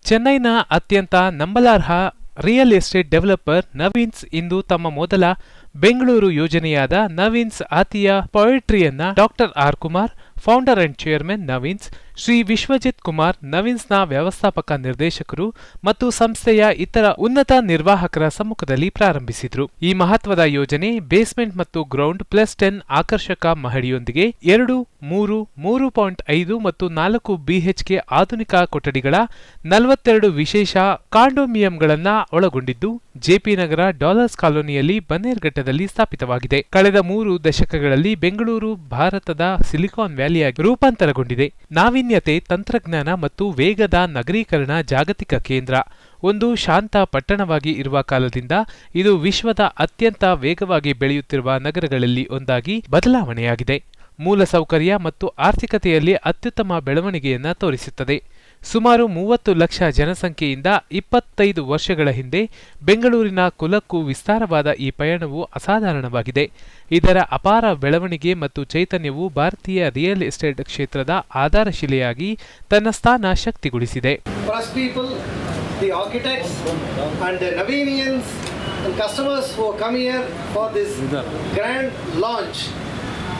ಚೆನ್ನೈನ ಅತ್ಯಂತ ನಂಬಲಾರ್ಹ ರಿಯಲ್ ಎಸ್ಟೇಟ್ ಡೆವಲಪರ್ ನವೀನ್ಸ್ ಇಂದು ತಮ್ಮ ಮೊದಲ ಬೆಂಗಳೂರು ಯೋಜನೆಯಾದ ನವೀನ್ಸ್ ಆತಿಯ ಪೊಯೆಟ್ರಿಯನ್ನ doctor R Kumar, founder and chairman Navins, Shri Vishwajit Kumar, ನವೀನ್ಸ್ನ ವ್ಯವಸ್ಥಾಪಕ ನಿರ್ದೇಶಕರು ಮತ್ತು ಸಂಸ್ಥೆಯ ಇತರ ಉನ್ನತ ನಿರ್ವಾಹಕರ ಸಮ್ಮುಖದಲ್ಲಿ ಪ್ರಾರಂಭಿಸಿದ್ರು. ಈ ಮಹತ್ವದ ಯೋಜನೆ ಬೇಸ್ಮೆಂಟ್ ಮತ್ತು ಗ್ರೌಂಡ್ +10 ಆಕರ್ಷಕ ಮಹಡಿಯೊಂದಿಗೆ 2, 3, 3.5 ಮತ್ತು 4 ಬಿಎಚ್ಕೆ ಆಧುನಿಕ ಕೊಠಡಿಗಳ 42 ವಿಶೇಷ ಕಾಂಡೋಮಿನಿಯಂಗಳನ್ನ ಒಳಗೊಂಡಿದ್ದು ಜೆಪಿ ನಗರ ಡಾಲರ್ಸ್ ಕಾಲೋನಿಯಲ್ಲಿ ಬನ್ನೇರ್ಘಟ್ಟದಲ್ಲಿ ಸ್ಥಾಪಿತವಾಗಿದೆ. ಕಳೆದ 3 ದಶಕಗಳಲ್ಲಿ ಬೆಂಗಳೂರು ಭಾರತದ ಸಿಲಿಕಾನ್ ವ್ಯಾಲಿಯಾಗಿ ರೂಪಾಂತರಗೊಂಡಿದೆ. ನಾವೀನ್ಯತೆ, ತಂತ್ರಜ್ಞಾನ ಮತ್ತು ವೇಗದ ನಗರೀಕರಣ ಜಾಗತಿಕ ಕೇಂದ್ರ. ಒಂದು ಶಾಂತ ಪಟ್ಟಣವಾಗಿ ಇರುವ ಕಾಲದಿಂದ ಇದು ವಿಶ್ವದ ಅತ್ಯಂತ ವೇಗವಾಗಿ ಬೆಳೆಯುತ್ತಿರುವ ನಗರಗಳಲ್ಲಿ ಒಂದಾಗಿ ಬದಲಾವಣೆಯಾಗಿದೆ. ಮೂಲಸೌಕರ್ಯ ಮತ್ತು ಆರ್ಥಿಕತೆಯಲ್ಲಿ ಅತ್ಯುತ್ತಮ ಬೆಳವಣಿಗೆಯನ್ನ ತೋರಿಸುತ್ತದೆ. ಸುಮಾರು 30 ಲಕ್ಷ ಜನಸಂಖ್ಯೆಯಿಂದ 25 ವರ್ಷಗಳ ಹಿಂದೆ ಬೆಂಗಳೂರಿನ ಕುಲಕ್ಕೂ ವಿಸ್ತಾರವಾದ ಈ ಪಯಣವು ಅಸಾಧಾರಣವಾಗಿದೆ. ಇದರ ಅಪಾರ ಬೆಳವಣಿಗೆ ಮತ್ತು ಚೈತನ್ಯವು ಭಾರತೀಯ ರಿಯಲ್ ಎಸ್ಟೇಟ್ ಕ್ಷೇತ್ರದ ಆಧಾರಶಿಲೆಯಾಗಿ ತನ್ನ ಸ್ಥಾನ ಶಕ್ತಿಗೊಳಿಸಿದೆ. The architects and the Navinians and customers who come here for this grand launch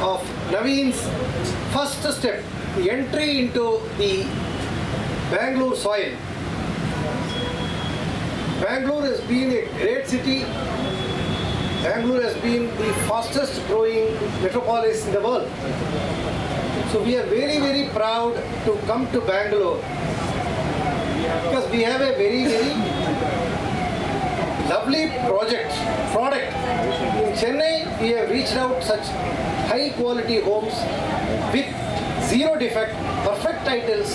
of Naveen's first step, the entry into the Bangalore soil. Bangalore has been a great city. Bangalore has been the fastest growing metropolis in the world. So we are very, very proud to come to Bangalore because we have a very, very lovely product. In Chennai, we have reached out such high quality homes with zero defect, perfect titles,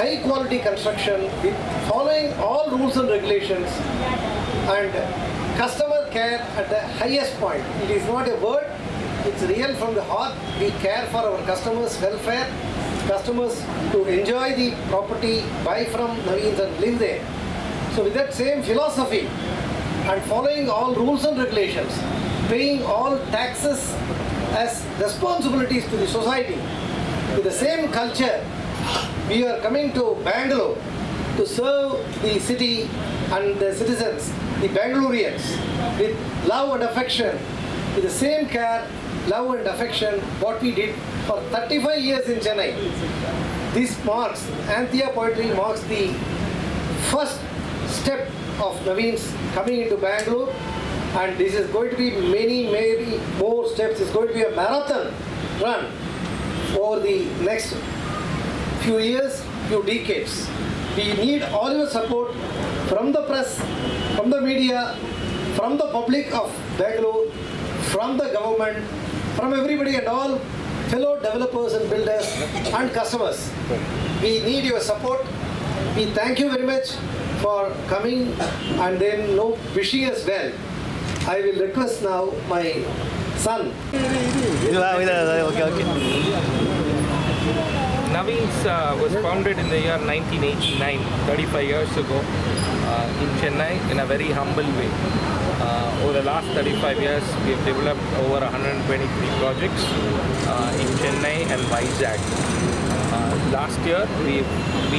high quality construction with following all rules and regulations and customer care at the highest point. It is not a word, it's real from the heart. We care for our customers' welfare, customers to enjoy the property, buy from Naveens and live there. So with that same philosophy and following all rules and regulations, paying all taxes as responsibilities to the society, with the same culture, we are coming to Bangalore to serve the city and the citizens, the Bangaloreans, with love and affection, with the same care, love and affection what we did for 35 years in Chennai. This marks, Anthea Poetry marks the first step of Naveen's coming into Bangalore, and this is going to be many more steps. It's going to be a marathon run over the next few years, few decades. We need all your support from the press, from the media, from the public of Bangalore, from the government, from everybody and all fellow developers and builders and customers. We need your support. We thank you very much for coming and then wishing us well. I will request now my son. Naveen's was founded in the year 1989, 35 years ago, in Chennai in a very humble way. Over the last 35 years, we have developed over 123 projects in Chennai and Vizag. Last year, we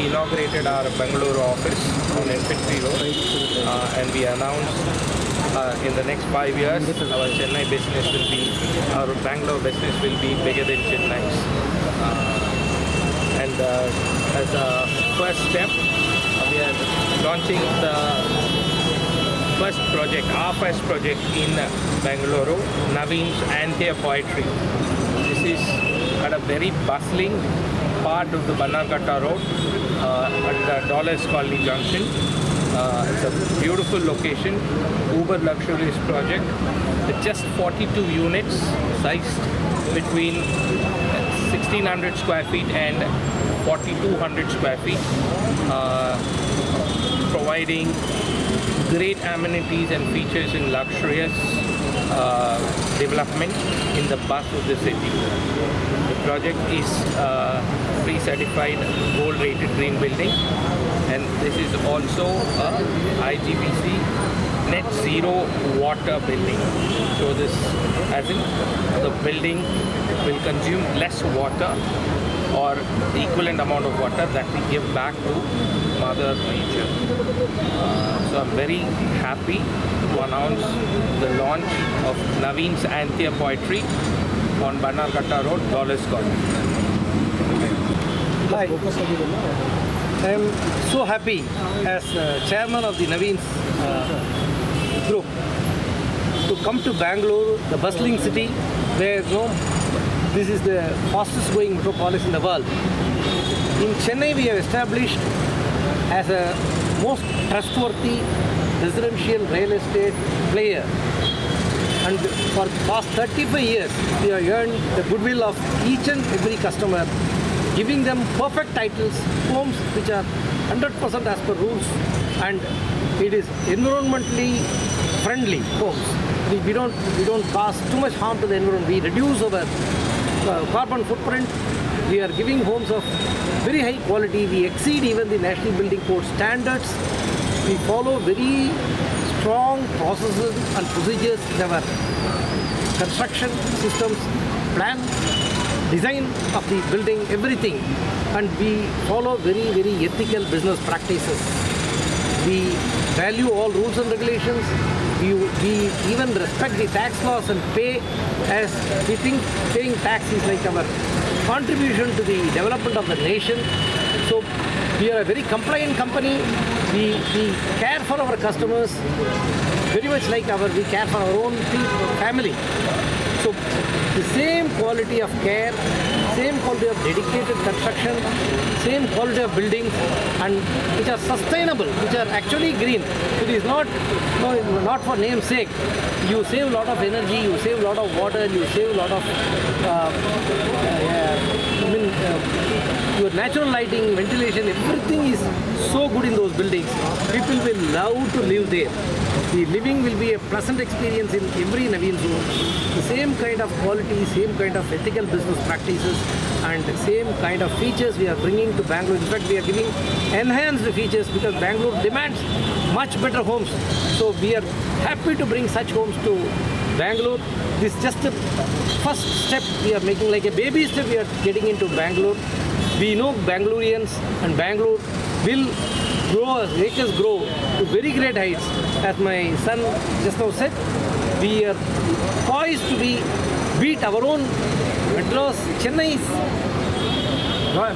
inaugurated our Bangalore office on Infantry Road, and we announced in the next 5 years, our Chennai business will be, our Bangalore business will be bigger than Chennai's. And as a first step, we are launching the first project, our first project in Bangalore, Naveen's Anthea Poetry. This is at a very bustling part of the Bannerghatta Road at the Dollars Colony Junction. It's a beautiful location, uber luxurious project with just 42 units sized between 1600 square feet and 4200 square feet, providing great amenities and features in luxurious development in the bust of the city. The project is pre-certified gold-rated green building, and this is also a IGBC net zero water building. So this, as in the building will consume less water or the equivalent amount of water that we give back to mother nature. So I'm very happy to announce the launch of Naveen's Anthea Poetry on Banarghatta Road, Dulles Colony. Hi. I am so happy as chairman of the Naveen's group to come to Bangalore, the bustling city where this is the fastest growing metropolis in the world. In Chennai, we have established as a most trustworthy residential real estate player. And for the past 35 years, we have earned the goodwill of each and every customer, giving them perfect titles, homes which are 100% as per rules, and it is environmentally friendly homes. We don't cause too much harm to the environment. We reduce our carbon footprint. We are giving homes of very high quality. We exceed even the National Building Code standards. We follow very strong processes and procedures in our construction systems, plan, design of the building, everything. And we follow very, very ethical business practices. We value all rules and regulations. We even respect the tax laws and pay, as we think paying tax is like our contribution to the development of the nation. So we are a very compliant company. We care for our customers very much like we care for our own family. So the same quality of care, same quality of dedicated construction, same quality of buildings, and which are sustainable, which are actually green. It is not for name's sake. You save a lot of energy, you save a lot of water, you save a lot of your natural lighting, ventilation, everything is so good in those buildings. People will love to live there. The living will be a pleasant experience in every Naveen zone. The same kind of quality, same kind of ethical business practices, and the same kind of features we are bringing to Bangalore. In fact, we are giving enhanced features because Bangalore demands much better homes. So we are happy to bring such homes to Bangalore. This is just the first step we are making, like a baby step we are getting into Bangalore. We know Bangaloreans and Bangalore will grow, make us grow to very great heights. As my son just now said, we are poised to beat our own Madras, Chennai's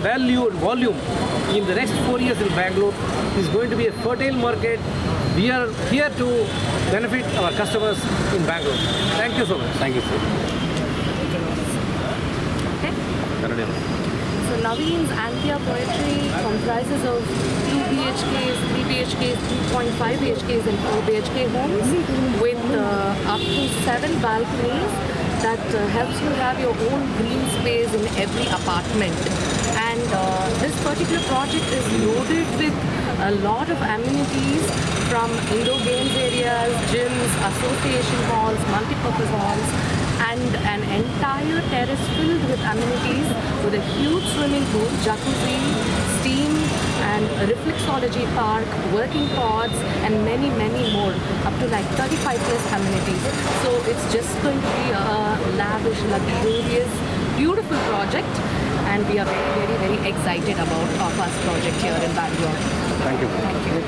value and volume in the next 4 years in Bangalore. Is going to be a fertile market. We are here to benefit our customers in Bangalore. Thank you so much. Thank you, sir. So Naveen's Anthea Poetry comprises of 2 BHKs, 3 BHKs, 3.5 BHKs and 4 BHK homes with up to 7 balconies that helps you have your own green space in every apartment. And this particular project is loaded with a lot of amenities from indoor games areas, gyms, association halls, multi-purpose halls, and an entire terrace filled with amenities with a huge swimming pool, jacuzzi, steam, and a reflexology park, working pods, and many, many more, up to like 35 plus amenities. So it's just going to be a lavish, luxurious, beautiful project, and we are very, very, very excited about our first project here in Bangalore. Thank you. Thank you.